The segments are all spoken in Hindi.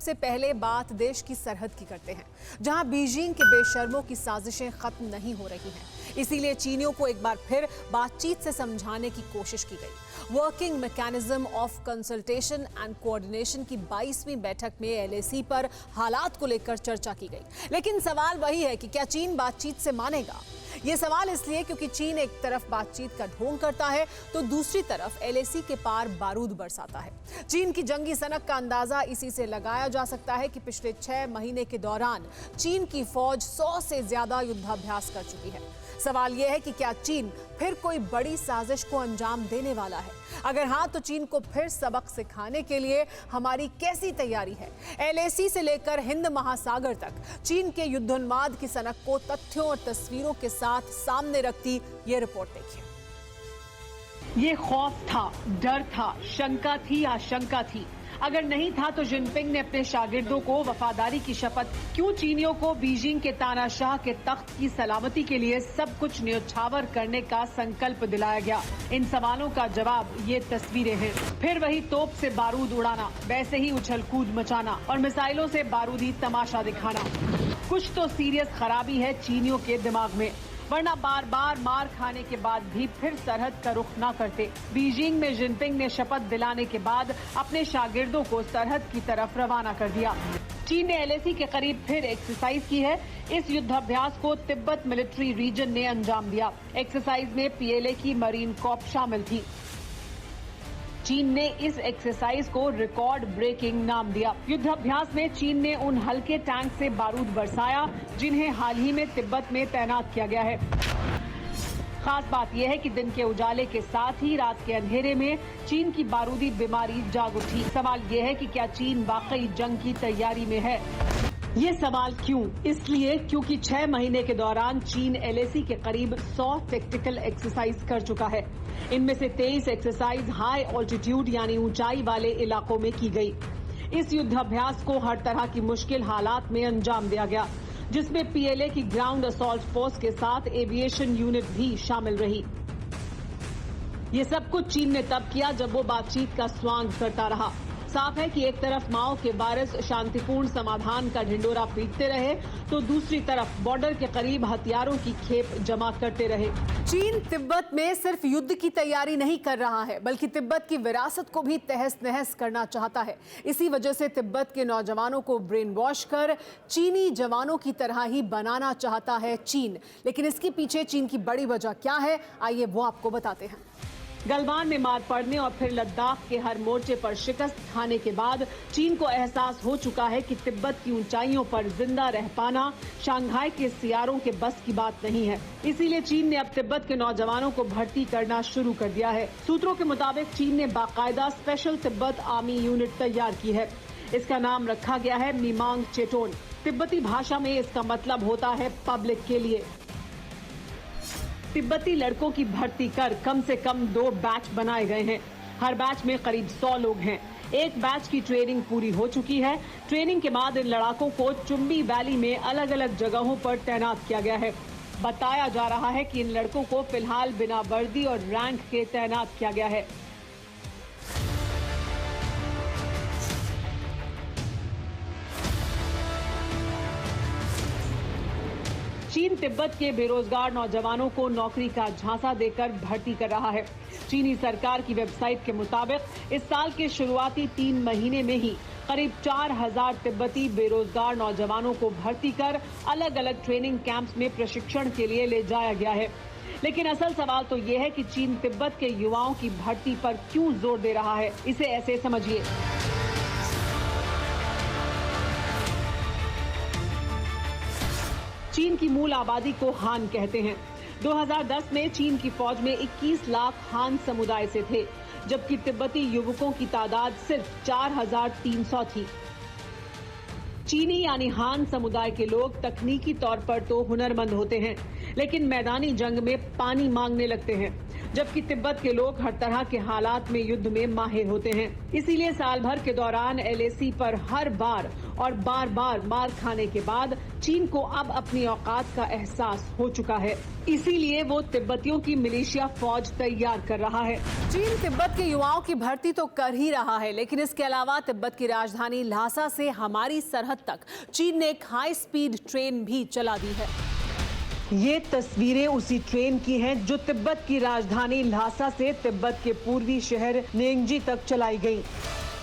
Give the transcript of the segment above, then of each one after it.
सबसे पहले बात देश की सरहद की करते हैं, जहां बीजिंग के बेशर्मों की साजिशें खत्म नहीं हो रही हैं। इसीलिए चीनियों को एक बार फिर बातचीत से समझाने की कोशिश की गई। Working mechanism of consultation and coordination की 22वीं बैठक में एलएसी पर हालात को लेकर चर्चा की गई। लेकिन सवाल वही है कि क्या चीन बातचीत से मानेगा? ये सवाल इसलिए क्योंकि चीन एक तरफ बातचीत का ढोंग करता है तो दूसरी तरफ एलएसी के पार बारूद बरसाता है। चीन की जंगी सनक का अंदाजा इसी से लगाया जा सकता है कि पिछले 6 महीने के दौरान चीन की फौज 100 से ज्यादा युद्धाभ्यास कर चुकी है। सवाल यह है कि क्या चीन फिर कोई बड़ी साजिश को अंजाम देने वाला है? अगर हाँ, तो चीन को फिर सबक सिखाने के लिए हमारी कैसी तैयारी है? एलएसी से लेकर हिंद महासागर तक चीन के युद्धोन्माद की सनक को तथ्यों और तस्वीरों के साथ सामने रखती ये रिपोर्ट देखिए। ये खौफ था, डर था, शंका थी, आशंका थी। अगर नहीं था तो जिनपिंग ने अपने शागिर्दों को वफादारी की शपथ क्यों चीनियों को बीजिंग के तानाशाह के तख्त की सलामती के लिए सब कुछ न्योछावर करने का संकल्प दिलाया गया? इन सवालों का जवाब ये तस्वीरें हैं। फिर वही तोप से बारूद उड़ाना, वैसे ही उछल कूद मचाना और मिसाइलों से बारूदी तमाशा दिखाना। कुछ तो सीरियस खराबी है चीनियों के दिमाग में, वरना बार बार मार खाने के बाद भी फिर सरहद का रुख न करते। बीजिंग में जिनपिंग ने शपथ दिलाने के बाद अपने शागिर्दों को सरहद की तरफ रवाना कर दिया। चीन ने एलएसी के करीब फिर एक्सरसाइज की है। इस युद्धाभ्यास को तिब्बत मिलिट्री रीजन ने अंजाम दिया। एक्सरसाइज में पीएलए की मरीन कॉर्प शामिल थी। चीन ने इस एक्सरसाइज को रिकॉर्ड ब्रेकिंग नाम दिया। युद्धाभ्यास में चीन ने उन हल्के टैंक से बारूद बरसाया जिन्हें हाल ही में तिब्बत में तैनात किया गया है। खास बात यह है कि दिन के उजाले के साथ ही रात के अंधेरे में चीन की बारूदी बीमारी जाग उठी। सवाल यह है कि क्या चीन वाकई जंग की तैयारी में है? ये सवाल क्यों? इसलिए क्योंकि 6 महीने के दौरान चीन एलएसी के करीब 100 टेक्टिकल एक्सरसाइज कर चुका है। इनमें से 23 एक्सरसाइज हाई ऑल्टीट्यूड यानी ऊंचाई वाले इलाकों में की गई। इस युद्धाभ्यास को हर तरह की मुश्किल हालात में अंजाम दिया गया, जिसमें पीएलए की ग्राउंड असॉल्ट फोर्स के साथ एविएशन यूनिट भी शामिल रही। ये सब कुछ चीन ने तब किया जब वो बातचीत का स्वांग करता रहा। साफ है कि एक तरफ माओ के वारिस शांतिपूर्ण समाधान का ढिंडोरा पीटते रहे तो दूसरी तरफ बॉर्डर के करीब हथियारों की खेप जमा करते रहे। चीन तिब्बत में सिर्फ युद्ध की तैयारी नहीं कर रहा है, बल्कि तिब्बत की विरासत को भी तहस नहस करना चाहता है। इसी वजह से तिब्बत के नौजवानों को ब्रेन वॉश कर चीनी जवानों की तरह ही बनाना चाहता है चीन। लेकिन इसके पीछे चीन की बड़ी वजह क्या है, आइए वो आपको बताते हैं। गलवान में मार पड़ने और फिर लद्दाख के हर मोर्चे पर शिकस्त खाने के बाद चीन को एहसास हो चुका है कि तिब्बत की ऊंचाइयों पर जिंदा रह पाना शंघाई के सियारों के बस की बात नहीं है। इसीलिए चीन ने अब तिब्बत के नौजवानों को भर्ती करना शुरू कर दिया है। सूत्रों के मुताबिक चीन ने बाकायदा स्पेशल तिब्बत आर्मी यूनिट तैयार की है। इसका नाम रखा गया है मीमांग चेटोन। तिब्बती भाषा में इसका मतलब होता है पब्लिक के लिए। तिब्बती लड़कों की भर्ती कर कम से कम 2 बैच बनाए गए हैं। हर बैच में करीब 100 लोग हैं। एक बैच की ट्रेनिंग पूरी हो चुकी है। ट्रेनिंग के बाद इन लड़ाकों को चुम्बी वैली में अलग अलग जगहों पर तैनात किया गया है। बताया जा रहा है कि इन लड़कों को फिलहाल बिना वर्दी और रैंक के तैनात किया गया है। चीन तिब्बत के बेरोजगार नौजवानों को नौकरी का झांसा देकर भर्ती कर रहा है। चीनी सरकार की वेबसाइट के मुताबिक इस साल के शुरुआती 3 महीने में ही करीब 4000 तिब्बती बेरोजगार नौजवानों को भर्ती कर अलग अलग ट्रेनिंग कैंप्स में प्रशिक्षण के लिए ले जाया गया है। लेकिन असल सवाल तो ये है कि चीन तिब्बत के युवाओं की भर्ती पर क्यों जोर दे रहा है। इसे ऐसे समझिए। चीन की मूल आबादी को हान कहते हैं। 2010 में चीन की फौज में 21 लाख हान समुदाय से थे, जबकि तिब्बती युवकों की तादाद सिर्फ 4300 थी। चीनी यानी हान समुदाय के लोग तकनीकी तौर पर तो हुनरमंद होते हैं, लेकिन मैदानी जंग में पानी मांगने लगते हैं, जबकि तिब्बत के लोग हर तरह के हालात में युद्ध में माहिर होते हैं। इसीलिए साल भर के दौरान एलएसी पर हर बार और बार बार मार खाने के बाद चीन को अब अपनी औकात का एहसास हो चुका है, इसीलिए वो तिब्बतियों की मिलिशिया फौज तैयार कर रहा है। चीन तिब्बत के युवाओं की भर्ती तो कर ही रहा है, लेकिन इसके अलावा तिब्बत की राजधानी ल्हासा से हमारी सरहद तक चीन ने एक हाई स्पीड ट्रेन भी चला दी है। ये तस्वीरें उसी ट्रेन की हैं जो तिब्बत की राजधानी ल्हासा से तिब्बत के पूर्वी शहर नेंगजी तक चलाई गई।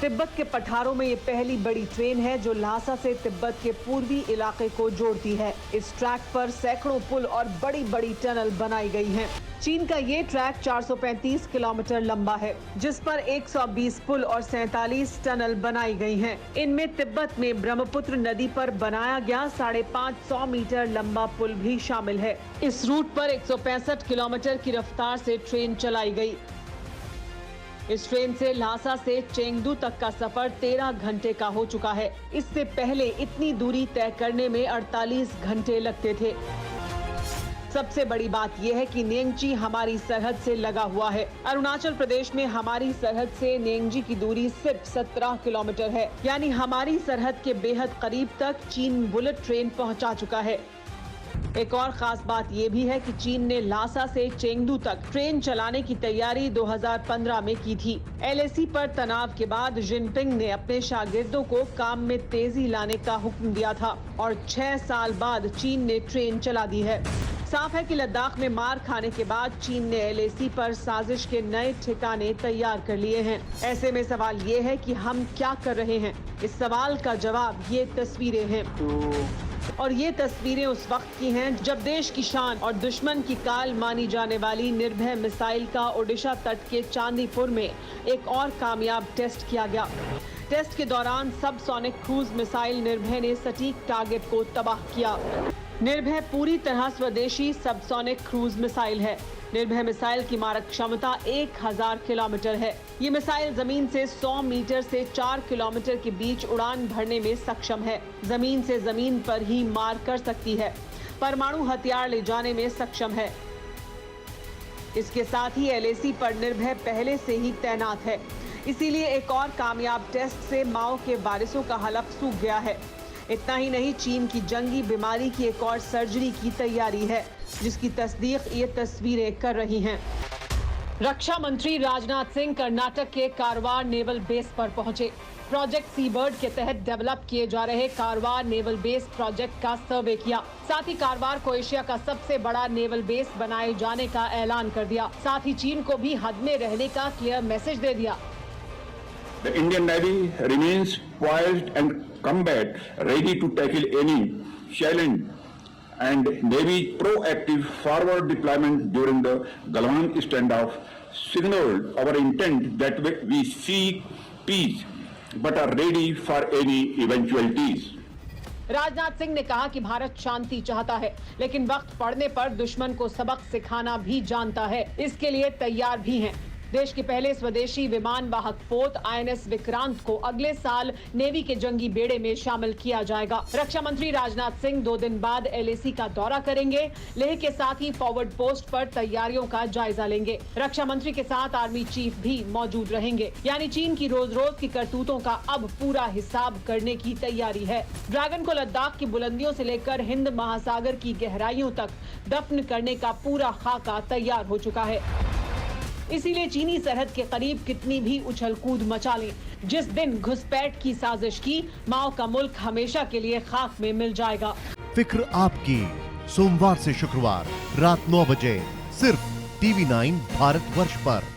तिब्बत के पठारों में ये पहली बड़ी ट्रेन है जो ल्हासा से तिब्बत के पूर्वी इलाके को जोड़ती है। इस ट्रैक पर सैकड़ों पुल और बड़ी बड़ी टनल बनाई गई हैं। चीन का ये ट्रैक 435 किलोमीटर लंबा है, जिस पर 120 पुल और 47 टनल बनाई गई हैं। इनमें तिब्बत में ब्रह्मपुत्र नदी पर बनाया गया 550 मीटर लंबा पुल भी शामिल है। इस रूट पर 165 किलोमीटर की रफ्तार से ट्रेन चलाई गई। इस ट्रेन से ल्हासा से चेंगडू तक का सफर 13 घंटे का हो चुका है। इससे पहले इतनी दूरी तय करने में 48 घंटे लगते थे। सबसे बड़ी बात यह है कि नेंगजी हमारी सरहद से लगा हुआ है। अरुणाचल प्रदेश में हमारी सरहद से नेंगजी की दूरी सिर्फ 17 किलोमीटर है, यानी हमारी सरहद के बेहद करीब तक चीन बुलेट ट्रेन पहुंचा चुका है। एक और खास बात यह भी है कि चीन ने ल्हासा से चेंगडू तक ट्रेन चलाने की तैयारी 2015 में की थी। एलएसी पर तनाव के बाद जिनपिंग ने अपने शागिर्दों को काम में तेजी लाने का हुक्म दिया था और 6 साल बाद चीन ने ट्रेन चला दी है। साफ है कि लद्दाख में मार खाने के बाद चीन ने एलएसी पर साजिश के नए ठिकाने तैयार कर लिए हैं। ऐसे में सवाल ये है कि हम क्या कर रहे हैं? इस सवाल का जवाब ये तस्वीरें हैं। और ये तस्वीरें उस वक्त की हैं जब देश की शान और दुश्मन की काल मानी जाने वाली निर्भय मिसाइल का ओडिशा तट के चांदीपुर में एक और कामयाब टेस्ट किया गया। टेस्ट के दौरान सबसोनिक क्रूज मिसाइल निर्भय ने सटीक टारगेट को तबाह किया। निर्भय पूरी तरह स्वदेशी सबसोनिक क्रूज मिसाइल है। निर्भय मिसाइल की मारक क्षमता 1000 किलोमीटर है। ये मिसाइल जमीन से 100 मीटर से 4 किलोमीटर के बीच उड़ान भरने में सक्षम है। जमीन से जमीन पर ही मार कर सकती है। परमाणु हथियार ले जाने में सक्षम है। इसके साथ ही एलएसी पर निर्भय पहले से ही तैनात है। इसीलिए एक और कामयाब टेस्ट से माओ के वारिसों का हलफ सूख गया है। इतना ही नहीं, चीन की जंगी बीमारी की एक और सर्जरी की तैयारी है, जिसकी तस्दीक ये तस्वीरें कर रही हैं। रक्षा मंत्री राजनाथ सिंह कर्नाटक के कारवार नेवल बेस पर पहुंचे। प्रोजेक्ट सी बर्ड के तहत डेवलप किए जा रहे कारवार नेवल बेस प्रोजेक्ट का सर्वे किया। साथ ही कारवार को एशिया का सबसे बड़ा नेवल बेस बनाए जाने का ऐलान कर दिया। साथ ही चीन को भी हद में रहने का क्लियर मैसेज दे दिया। The Indian Navy remains poised and combat ready to tackle any challenge, and Navy's proactive forward deployment during the Galwan standoff signaled our intent that we seek peace but are ready for any eventualities. Rajnath Singh ने कहा कि भारत शांति चाहता है, लेकिन वक्त पड़ने पर दुश्मन को सबक सिखाना भी जानता है। इसके लिए तैयार भी हैं। देश के पहले स्वदेशी विमान वाहक पोत आईएनएस विक्रांत को अगले साल नेवी के जंगी बेड़े में शामिल किया जाएगा। रक्षा मंत्री राजनाथ सिंह 2 दिन बाद एलएसी का दौरा करेंगे। लेह के साथ ही फॉरवर्ड पोस्ट पर तैयारियों का जायजा लेंगे। रक्षा मंत्री के साथ आर्मी चीफ भी मौजूद रहेंगे। यानी चीन की रोज रोज की करतूतों का अब पूरा हिसाब करने की तैयारी है। ड्रैगन को लद्दाख की बुलंदियों से लेकर हिंद महासागर की गहराइयों तक दफन करने का पूरा खाका तैयार हो चुका है। इसीलिए चीनी सरहद के करीब कितनी भी उछल कूद मचा लें, जिस दिन घुसपैठ की साजिश की, माओ का मुल्क हमेशा के लिए खाक में मिल जाएगा। फिक्र आपकी, सोमवार से शुक्रवार रात 9 बजे सिर्फ TV9 भारतवर्ष पर।